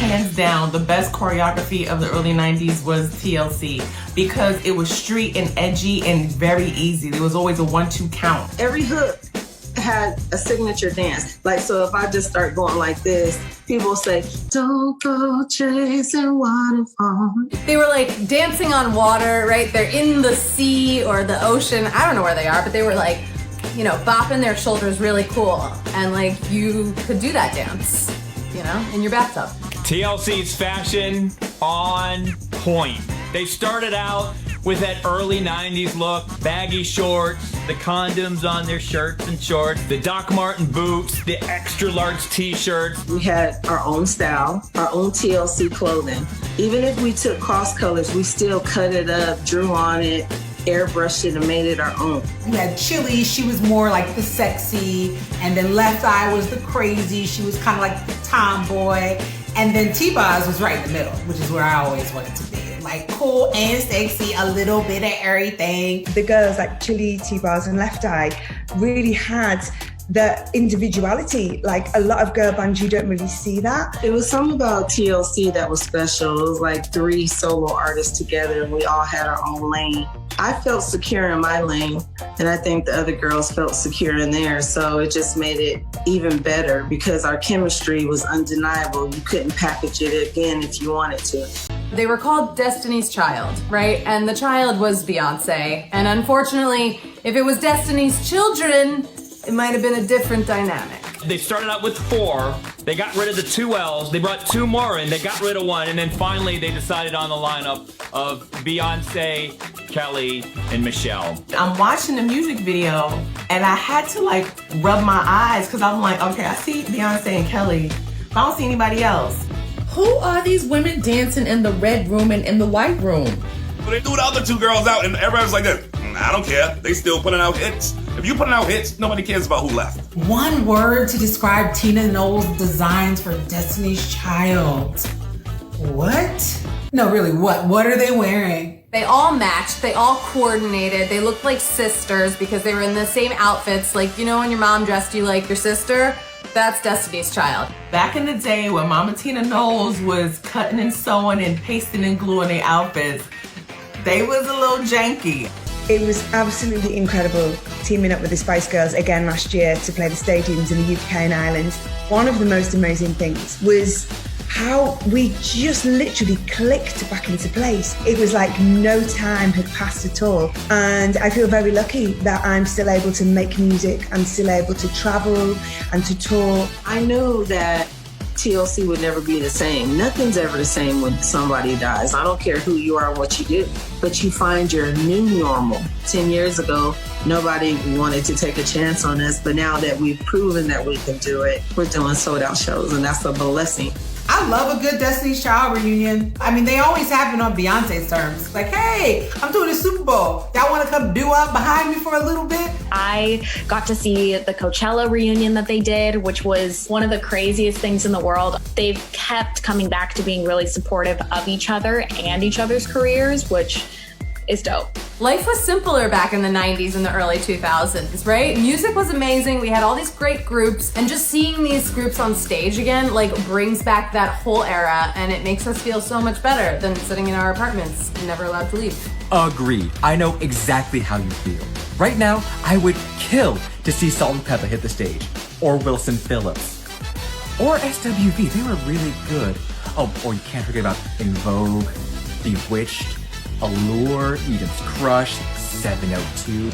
hands down, the best choreography of the early 90s was TLC because it was street and edgy and very easy. There was always a 1-2 count. Every hook had a signature dance. Like, so if I just start going like this, people say, don't go chasing waterfall. They were like dancing on water, right? They're in the sea or the ocean. I don't know where they are, but they were like, you know, bopping their shoulders really cool. And like, you could do that dance, you know, in your bathtub. TLC's fashion on point. They started out with that early 90s look, baggy shorts, the condoms on their shirts and shorts, the Doc Marten boots, the extra large t-shirts. We had our own style, our own TLC clothing. Even if we took cross colors, we still cut it up, drew on it, airbrushed it, and made it our own. We had Chili, she was more like the sexy, and then Left Eye was the crazy, she was kind of like the tomboy, and then T-Boz was right in the middle, which is where I always wanted to be. Like cool and sexy, a little bit of everything. The girls like Chili, T-Boz and Left Eye really had the individuality. Like a lot of girl bands, you don't really see that. It was something about TLC that was special. It was like 3 solo artists together and we all had our own lane. I felt secure in my lane and I think the other girls felt secure in theirs. So it just made it even better because our chemistry was undeniable. You couldn't package it again if you wanted to. They were called Destiny's Child, right? And the child was Beyonce. And unfortunately, if it was Destiny's Children, it might have been a different dynamic. They started out with 4. They got rid of the 2 L's. They brought 2 more in. They got rid of 1. And then finally they decided on the lineup of Beyonce, Kelly, and Michelle. I'm watching the music video and I had to like rub my eyes because I'm like, okay, I see Beyonce and Kelly, but I don't see anybody else. Who are these women dancing in the red room and in the white room? So they threw the other 2 girls out and everybody was like this. I don't care. They still putting out hits. If you putting out hits, nobody cares about who left. One word to describe Tina Knowles' designs for Destiny's Child. What? No, really, what? What are they wearing? They all matched, they all coordinated, they looked like sisters because they were in the same outfits. Like, you know when your mom dressed you like your sister? That's Destiny's Child. Back in the day when Mama Tina Knowles was cutting and sewing and pasting and gluing their outfits, they was a little janky. It was absolutely incredible teaming up with the Spice Girls again last year to play the stadiums in the UK and Ireland. One of the most amazing things was how we just literally clicked back into place. It was like no time had passed at all. And I feel very lucky that I'm still able to make music. I'm still able to travel and to tour. I knew that TLC would never be the same. Nothing's ever the same when somebody dies. I don't care who you are or what you do, but you find your new normal. 10 years ago, nobody wanted to take a chance on us, but now that we've proven that we can do it, we're doing sold out shows, and that's a blessing. I love a good Destiny's Child reunion. I mean, they always happen on Beyonce's terms. Like, hey, I'm doing a Super Bowl. Y'all wanna come do up behind me for a little bit? I got to see the Coachella reunion that they did, which was one of the craziest things in the world. They've kept coming back to being really supportive of each other and each other's careers, which is dope. Life was simpler back in the 90s and the early 2000s, right? Music was amazing. We had all these great groups, and just seeing these groups on stage again, like, brings back that whole era, and it makes us feel so much better than sitting in our apartments and never allowed to leave. Agreed. I know exactly how you feel. Right now, I would kill to see Salt and Pepper hit the stage, or Wilson Phillips, or SWV. They were really good. Oh, or you can't forget about In Vogue, Bewitched, Allure, Eden's Crush, 702.